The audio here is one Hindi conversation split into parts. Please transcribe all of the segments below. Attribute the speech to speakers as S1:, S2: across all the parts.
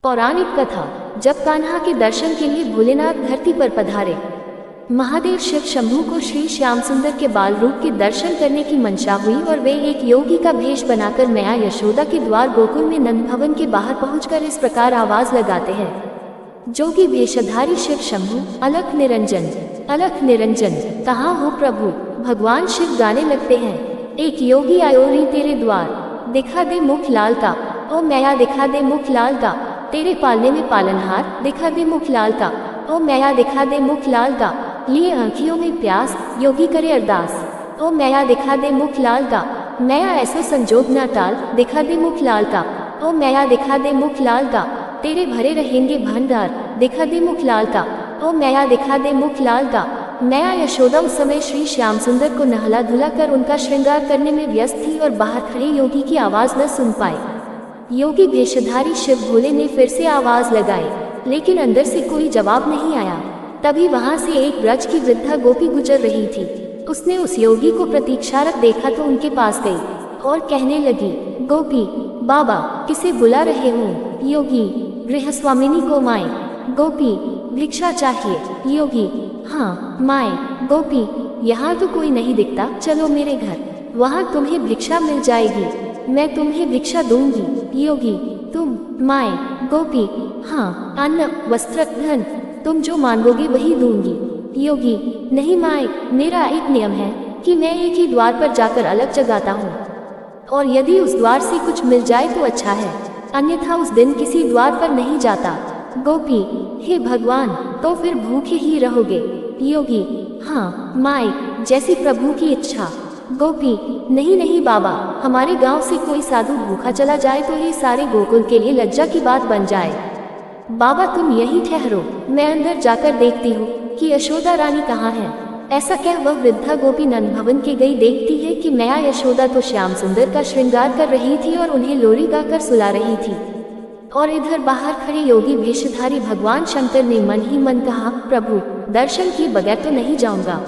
S1: पौराणिक कथा। जब कान्हा के दर्शन के लिए भोलेनाथ धरती पर पधारे, महादेव शिव शंभू को श्री श्याम सुंदर के बाल रूप के दर्शन करने की मंशा हुई और वे एक योगी का भेष बनाकर मैया यशोदा के द्वार गोकुल में नंद भवन के बाहर पहुंचकर इस प्रकार आवाज लगाते हैं। जोगी भेषधारी शिव शंभू, अलख निरंजन, कहाँ हो प्रभु। भगवान शिव गाने लगते हैं, एक योगी आयो री तेरे द्वार, दिखा दे मुख लाल का, ओ मैया दिखा दे मुख लाल का, तेरे पालने में पालनहार, दिखा दे मुख लाल का, ओ मैया दिखा दे मुख लाल का, लिए आँखियों में प्यास, योगी करे अरदास, ओ मैया दिखा दे मुख लाल का, मैया ऐसो संजोग ना टाल, दिखा दे मुख लाल का, ओ मैया दिखा दे मुख लाल का, तेरे भरे रहेंगे भंडार, दिखा दे मुख लाल का, ओ मैया दिखा दे मुख लाल का। मैया यशोदा उस समय श्री श्याम सुंदर को नहला धुला कर उनका श्रृंगार करने में व्यस्त थी और बाहर खड़े योगी की आवाज न सुन पाए। योगी भेषधारी शिव भोले ने फिर से आवाज लगाई, लेकिन अंदर से कोई जवाब नहीं आया। तभी वहां से एक ब्रज की वृद्धा गोपी गुजर रही थी। उसने उस योगी को प्रतीक्षारत देखा तो उनके पास गई और कहने लगी, गोपी बाबा किसे बुला रहे हो। योगी, गृहस्वामिनी को माए। गोपी, भिक्षा चाहिए। योगी, हाँ माए। गोपी, यहाँ तो कोई नहीं दिखता, चलो मेरे घर, वहाँ तुम्हें भिक्षा मिल जाएगी, मैं तुम्हें भिक्षा दूंगी। योगी, तुम। माए। गोपी, हाँ, अन्न वस्त्र धन, तुम जो मांगोगे वही दूंगी। योगी, नहीं माए, मेरा एक नियम है कि मैं एक ही द्वार पर जाकर अलग जगाता हूँ, और यदि उस द्वार से कुछ मिल जाए तो अच्छा है, अन्यथा उस दिन किसी द्वार पर नहीं जाता। गोपी, हे भगवान, तो फिर भूखे ही रहोगे। योगी, हाँ माए, जैसी प्रभु की इच्छा। गोपी, नहीं बाबा, हमारे गांव से कोई साधु भूखा चला जाए तो ये सारे गोकुल के लिए लज्जा की बात बन जाए। बाबा तुम यहीं ठहरो, मैं अंदर जाकर देखती हूँ कि यशोदा रानी कहाँ है। ऐसा कह वह वृद्धा गोपी नंद भवन के गई देखती है कि मैया यशोदा तो श्याम सुंदर का श्रृंगार कर रही थी और उन्हें लोरी गाकर सुला रही थी, और इधर बाहर खड़े योगी भेषधारी भगवान शंकर ने मन ही मन कहा, प्रभु दर्शन किए बगैर तो नहीं जाऊंगा।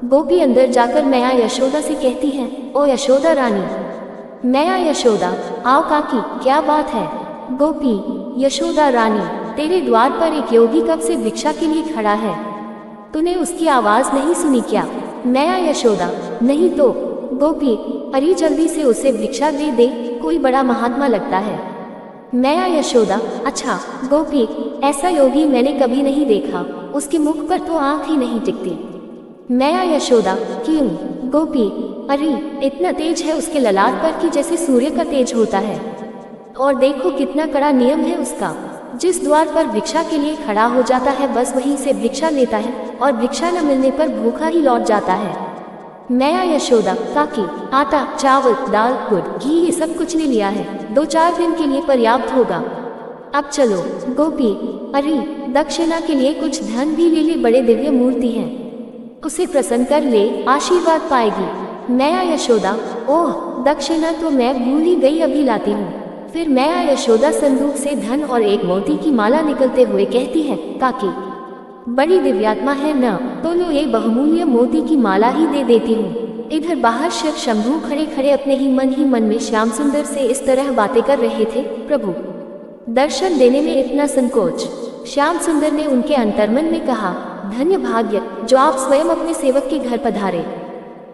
S1: गोपी अंदर जाकर मैया यशोदा से कहती है, ओ यशोदा रानी। मैया यशोदा, आओ काकी, क्या बात है। गोपी, यशोदा रानी, तेरे द्वार पर एक योगी कब से भिक्षा के लिए खड़ा है, तूने उसकी आवाज नहीं सुनी क्या। मैया यशोदा, नहीं तो। गोपी, अरे जल्दी से उसे भिक्षा दे दे, कोई बड़ा महात्मा लगता है। मैया यशोदा, अच्छा। गोपी, ऐसा योगी मैंने कभी नहीं देखा, उसके मुख पर तो आंख ही नहीं टिकती। मैया यशोदा, क्यों। गोपी, अरे इतना तेज है उसके ललाट पर कि जैसे सूर्य का तेज होता है, और देखो कितना कड़ा नियम है उसका, जिस द्वार पर भिक्षा के लिए खड़ा हो जाता है बस वहीं से भिक्षा लेता है, और भिक्षा न मिलने पर भूखा ही लौट जाता है। मैया यशोदा, काकी, आटा चावल दाल गुड़ घी ये सब कुछ ले लिया है, 2-4 दिन के लिए पर्याप्त होगा, अब चलो। गोपी, अरे दक्षिणा के लिए कुछ धन भी ले ले, बड़े दिव्य मूर्ति हैं, उसे प्रसन्न कर ले, आशीर्वाद पाएगी। मैया यशोदा, ओह दक्षिणा तो मैं भूल ही गई, अभी लाती हूँ। फिर मैया यशोदा संदूक से धन और एक मोती की माला निकलते हुए कहती है, काकी बड़ी दिव्यात्मा है न, तो लो ये बहुमूल्य मोती की माला ही दे देती हूँ। इधर बाहर शिव शंभू खड़े खड़े अपने ही मन में श्याम सुंदर से इस तरह बातें कर रहे थे, प्रभु दर्शन देने में इतना संकोच। श्याम सुंदर ने उनके अंतर्मन में कहा, धन्य भाग्य जो आप स्वयं अपने सेवक के घर पधारे,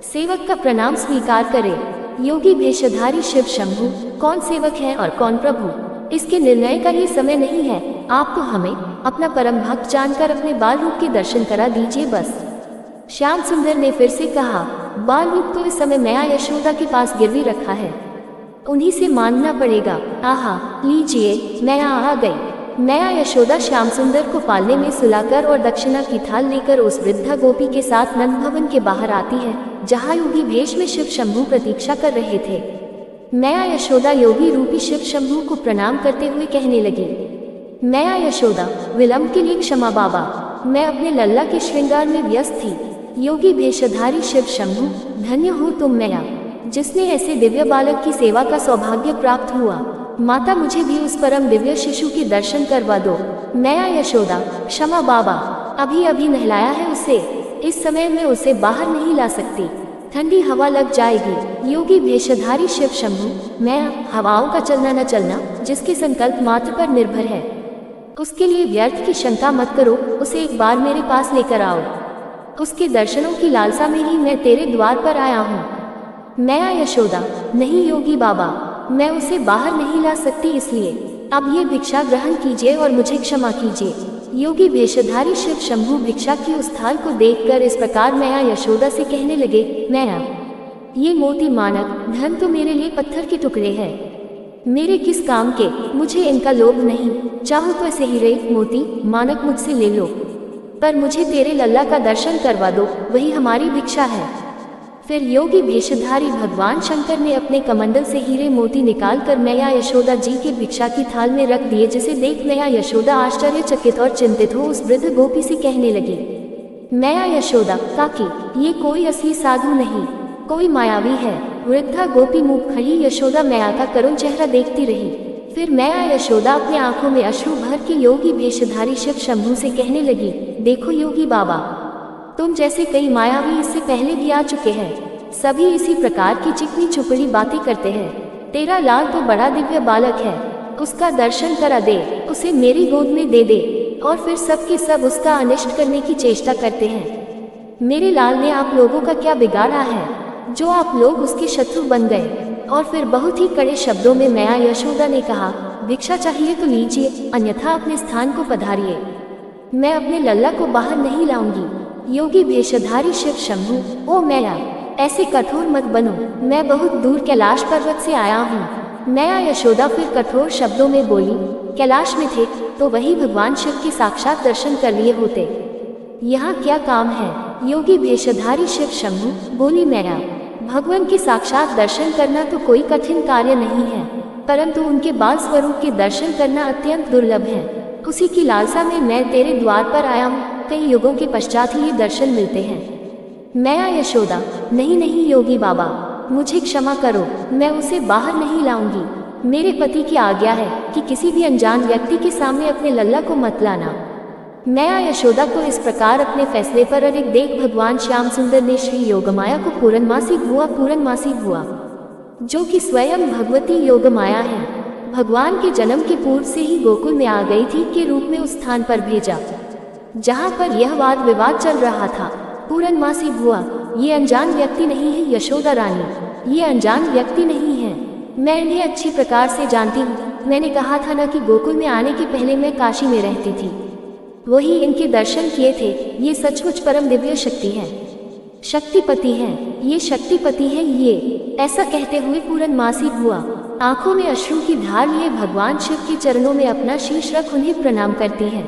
S1: सेवक का प्रणाम स्वीकार करे। योगी भेषधारी शिव शंभू, कौन सेवक है और कौन प्रभु, इसके निर्णय का ये समय नहीं है, आप तो हमें अपना परम भक्त जानकर अपने बाल रूप के दर्शन करा दीजिए बस। श्याम सुंदर ने फिर से कहा, बाल रूप तो इस समय मैया यशोदा के पास गिरवी रखा है, उन्हीं से मांगना पड़ेगा। आहा, लीजिए, मैया आ गई। मैया यशोदा श्याम सुंदर को पालने में सुलाकर और दक्षिणा की थाल लेकर उस वृद्धा गोपी के साथ नंद भवन के बाहर आती है, जहाँ योगी भेष में शिव शंभू प्रतीक्षा कर रहे थे। मैया यशोदा योगी रूपी शिव शंभू को प्रणाम करते हुए कहने लगी, मैया यशोदा, विलंब के लिए क्षमा बाबा, मैं अपने लल्ला के श्रृंगार में व्यस्त थी। योगी भेषधारी शिव शंभू, धन्य हो तुम मैया, जिसने ऐसे दिव्य बालक की सेवा का सौभाग्य प्राप्त हुआ। माता, मुझे भी उस परम दिव्य शिशु के दर्शन करवा दो। मैया यशोदा, क्षमा बाबा, अभी नहलाया है उसे, इस समय मैं उसे बाहर नहीं ला सकती। ठंडी हवा लग जाएगी। योगी भेषधारी शिव शंभु, मैं हवाओं का चलना न चलना जिसके संकल्प मात्र पर निर्भर है, उसके लिए व्यर्थ की शंका मत करो। उसे एक बार मेरे पास लेकर आओ। उसके दर्शनों की लालसा में ही मैं तेरे द्वार पर आया हूँ। मैया यशोदा, नहीं योगी बाबा, मैं उसे बाहर नहीं ला सकती, इसलिए अब ये भिक्षा ग्रहण कीजिए और मुझे क्षमा कीजिए। योगी भेषधारी शिव शंभु भिक्षा की उस थाल को देखकर इस प्रकार मैया यशोदा से कहने लगे, मैया, ये मोती मानक धन तो मेरे लिए पत्थर के टुकड़े हैं, मेरे किस काम के, मुझे इनका लोभ नहीं। चाहो तो ऐसे हीरे मोती मानक मुझसे ले लो, पर मुझे तेरे लल्ला का दर्शन करवा दो, वही हमारी भिक्षा है। फिर योगी भेषधारी भगवान शंकर ने अपने कमंडल से हीरे मोती निकालकर मैया यशोदा जी के भिक्षा की थाल में रख दिए, जिसे देख मैया यशोदा आश्चर्यचकित और चिंतित हो उस वृद्ध गोपी से कहने लगी, मैया यशोदा काकी, ये कोई असली साधु नहीं, कोई मायावी है। वृद्धा गोपी मुँह खड़ी यशोदा मैया का करुण चेहरा देखती रही। फिर मैया यशोदा अपने आंखों में अश्रु भर के योगी भेषधारी शिव शंभु से कहने लगी, देखो योगी बाबा, तुम जैसे कई मायावी इससे पहले भी आ चुके हैं, सभी इसी प्रकार की चिकनी चुपड़ी बातें करते हैं। तेरा लाल तो बड़ा दिव्य बालक है, उसका दर्शन करा दे, उसे मेरी गोद में दे दे, और फिर सब के सब उसका अनिष्ट करने की चेष्टा करते हैं। मेरे लाल ने आप लोगों का क्या बिगाड़ा है, जो आप लोग उसके शत्रु बन गए। और फिर बहुत ही कड़े शब्दों में मैया यशोदा ने कहा, भिक्षा चाहिए तो लीजिए, अन्यथा अपने स्थान को पधारिए, मैं अपने लल्ला को बाहर नहीं लाऊंगी। योगी भेषधारी शिव शंभु, ओ मैया, ऐसे कठोर मत बनो, मैं बहुत दूर कैलाश पर्वत से आया हूँ। मैया यशोदा फिर कठोर शब्दों में बोली, कैलाश में थे तो वही भगवान शिव के साक्षात दर्शन कर लिए होते, यहाँ क्या काम है। योगी भेषधारी शिव शंभु बोली, मैया, भगवान के साक्षात दर्शन करना तो कोई कठिन कार्य नहीं है, परंतु उनके बाल स्वरूप के दर्शन करना अत्यंत दुर्लभ है। उसी की लालसा में मैं तेरे द्वार पर आया हूँ, कई युगों के पश्चात ही ये दर्शन मिलते हैं। मैया यशोदा, नहीं नहीं योगी बाबा, मुझे क्षमा करो, मैं उसे बाहर नहीं लाऊंगी। मेरे पति की आज्ञा है कि किसी भी अनजान व्यक्ति के सामने अपने लल्ला को मत लाना। मैया यशोदा को इस प्रकार अपने फैसले पर अड़िग देख भगवान श्याम सुंदर ने श्री योगमाया को पूरनमासी भुआ, जो कि स्वयं भगवती योगमाया है, भगवान के जन्म के पूर्व से ही गोकुल में आ गई थी, के रूप में उस स्थान पर भेजा जहाँ पर यह वाद विवाद चल रहा था। पूरनमासी भुआ, ये अनजान व्यक्ति नहीं है यशोदा रानी, ये अनजान व्यक्ति नहीं है, मैं इन्हें अच्छी प्रकार से जानती हूँ। मैंने कहा था ना कि गोकुल में आने के पहले मैं काशी में रहती थी, वही इनके दर्शन किए थे। ये सचमुच परम दिव्य शक्ति है, शक्तिपति हैं, ये शक्तिपति हैं ये। ऐसा कहते हुए पूरनमासी भुआ आंखों में अश्रु की धार लिए भगवान शिव के चरणों में अपना शीश रख उन्हें प्रणाम करती हैं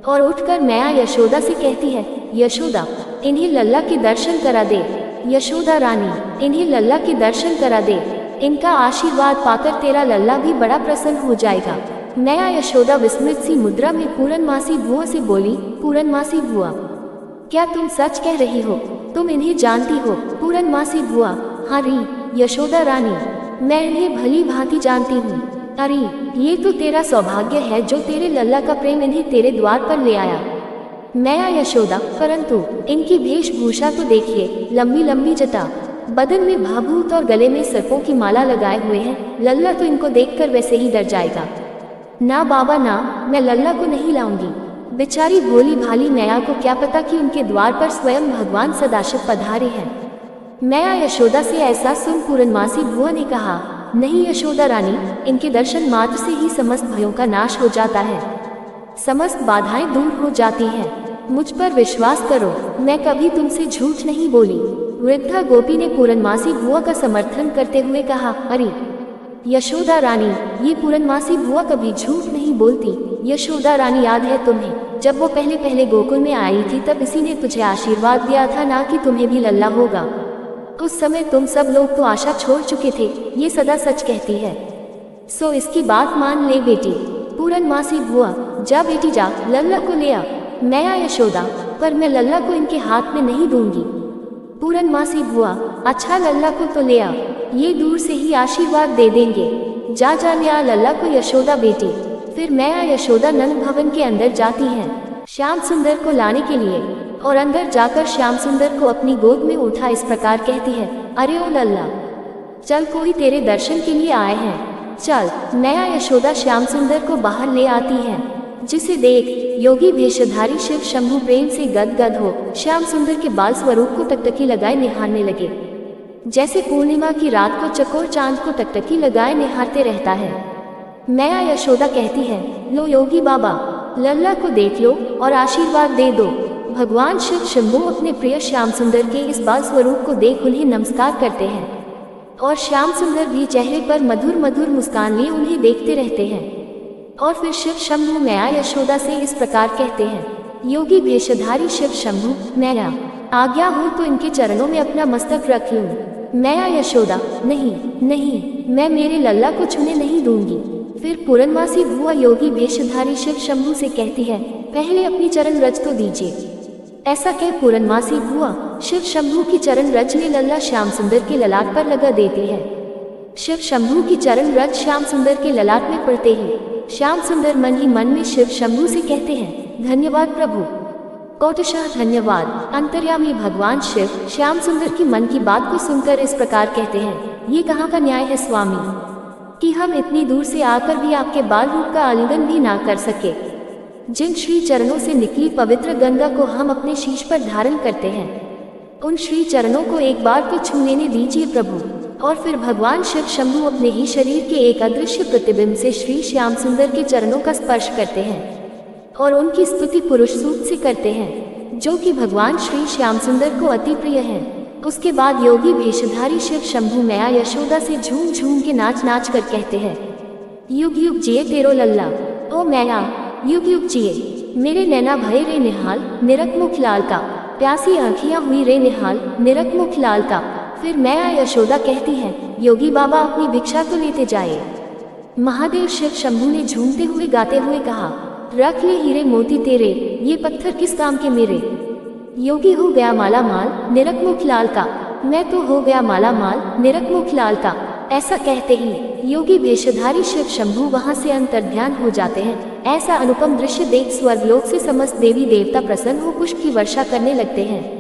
S1: और उठकर मैया यशोदा से कहती है, यशोदा, इन्हें लल्ला के दर्शन करा दे। यशोदा रानी, इन्हें लल्ला के दर्शन करा दे, इनका आशीर्वाद पाकर तेरा लल्ला भी बड़ा प्रसन्न हो जाएगा। मैया यशोदा विस्मित सी मुद्रा में पूरनमासी भुआ से बोली, पूरनमासी भुआ, क्या तुम सच कह रही हो? तुम इन्हें जानती हो? पूरनमासी भुआ, हाँ री यशोदा रानी, मैं इन्हें भली भांति जानती हूँ। अरे ये तो तेरा सौभाग्य है जो तेरे लल्ला का प्रेम इन्हें तेरे द्वार पर ले आया। मैया यशोदा, परंतु इनकी वेशभूषा तो देखिए, लंबी लंबी जटा, बदन में भाभूत और गले में सर्पों की माला लगाए हुए हैं, लल्ला तो इनको देखकर वैसे ही डर जाएगा। ना बाबा ना, मैं लल्ला को नहीं लाऊंगी। बेचारी भोली भाली मैया को क्या पता कि उनके द्वार पर स्वयं भगवान सदाशिव पधारे हैं। मैया यशोदा से ऐसा सुन पूरनमासी भुआ ने कहा, नहीं यशोदा रानी, इनके दर्शन मात्र से ही समस्त भयों का नाश हो जाता है, समस्त बाधाएं दूर हो जाती हैं। मुझ पर विश्वास करो, मैं कभी तुमसे झूठ नहीं बोली। वृद्धा गोपी ने पूरनमासी भुआ का समर्थन करते हुए कहा, अरे यशोदा रानी, ये पूरनमासी भुआ कभी झूठ नहीं बोलती। यशोदा रानी, याद है तुम्हें, जब वो पहले पहले गोकुल में आई थी तब इसी ने तुझे आशीर्वाद दिया था ना कि तुम्हें भी लल्ला होगा। उस समय तुम सब लोग तो आशा छोड़ चुके थे, ये सदा सच कहती है, सो इसकी बात मान ले बेटी। पूरनमासी भुआ, जा बेटी जा, लल्ला को ले आ। मैया यशोदा, पर मैं लल्ला को इनके हाथ में नहीं दूंगी। पूरनमासी भुआ, अच्छा लल्ला को तो ले आ, ये दूर से ही आशीर्वाद दे देंगे। जा जा ले आ लल्ला को यशोदा बेटी। फिर मैया यशोदा नंद भवन के अंदर जाती हैं श्याम सुंदर को लाने के लिए। और अंदर जाकर श्याम सुंदर को अपनी गोद में उठा इस प्रकार कहती है, अरे ओ लल्ला, चल कोई तेरे दर्शन के लिए आए हैं, चल। मैया यशोदा श्याम सुंदर को बाहर ले आती है, जिसे देख योगी भेषधारी शिव शंभु प्रेम से गदगद हो श्याम सुंदर के बाल स्वरूप को टकटकी लगाए निहारने लगे, जैसे पूर्णिमा की रात को चकोर चांद को टकटकी लगाए निहारते रहता है। मैया यशोदा कहती है, लो योगी बाबा, लल्ला को देख लो और आशीर्वाद दे दो। भगवान शिव शंभु अपने प्रिय श्याम सुंदर के इस बाल स्वरूप को देख उन्हें नमस्कार करते हैं और श्याम सुंदर भी चेहरे पर मधुर मधुर मुस्कान लिए उन्हें देखते रहते हैं। और फिर शिव शंभु मैया यशोदा से इस प्रकार कहते हैं, योगी भेषधारी शिव शंभु, मैया आज्ञा हो तो इनके चरणों में अपना मस्तक रख लूं। मैया यशोदा, नहीं नहीं, मैं मेरे लल्ला को छूने नहीं दूंगी। फिर पूरनमासी बुआ योगी भेषधारी शिव शंभु से कहती है, पहले अपनी चरण रज तो दीजिए। ऐसा कह पूरनमासी बुआ शिव शंभु की चरण रज में लल्ला श्याम सुंदर के ललाट पर लगा देती है। शिव शंभु की चरण रज श्याम सुंदर के ललाट में पड़ते ही श्याम सुंदर मन ही मन में शिव शंभु से कहते हैं, धन्यवाद प्रभु, कोटशः धन्यवाद। अंतर्यामी भगवान शिव श्याम सुंदर की मन की बात को सुनकर इस प्रकार कहते हैं, ये कहाँ का न्याय है स्वामी कि हम इतनी दूर से आकर भी आपके बाल रूप का आलिंगन भी ना कर सके। जिन श्री चरणों से निकली पवित्र गंगा को हम अपने शीश पर धारण करते हैं, उन श्री चरणों को एक बार तो छू लेने दीजिए प्रभु। और फिर भगवान शिव शंभु अपने ही शरीर के एक अदृश्य प्रतिबिंब से श्री श्याम सुंदर के चरणों का स्पर्श करते हैं और उनकी स्तुति पुरुष सूक्त से करते हैं, जो कि भगवान श्री श्याम सुंदर को अति प्रिय है। उसके बाद योगी भेषधारी शिव शंभु मैया यशोदा से झूम झूम के नाच नाच कर कहते हैं, युग युग जिए तेरो लल्ला, ओ मैया युग युग जिए। मेरे नैना भये रे निहाल, निरख मुख लाल का, प्यासी आँखियाँ हुई रे निहाल, निरख मुख लाल का। फिर मैया यशोदा कहती है, योगी बाबा अपनी भिक्षा तो लेते जाए। महादेव शिव शंभु ने झूमते हुए गाते हुए कहा, रख ले हीरे मोती तेरे, ये पत्थर किस काम के मेरे। योगी हो गया माला माल, निरख मुख लाल का, मैं तो हो गया माला माल, निरख मुख लाल का। ऐसा कहते ही योगी भेषधारी शिव शंभु वहां से अंतर्ध्यान हो जाते हैं। ऐसा अनुपम दृश्य देख स्वर्गलोक से समस्त देवी देवता प्रसन्न हो पुष्प की वर्षा करने लगते हैं।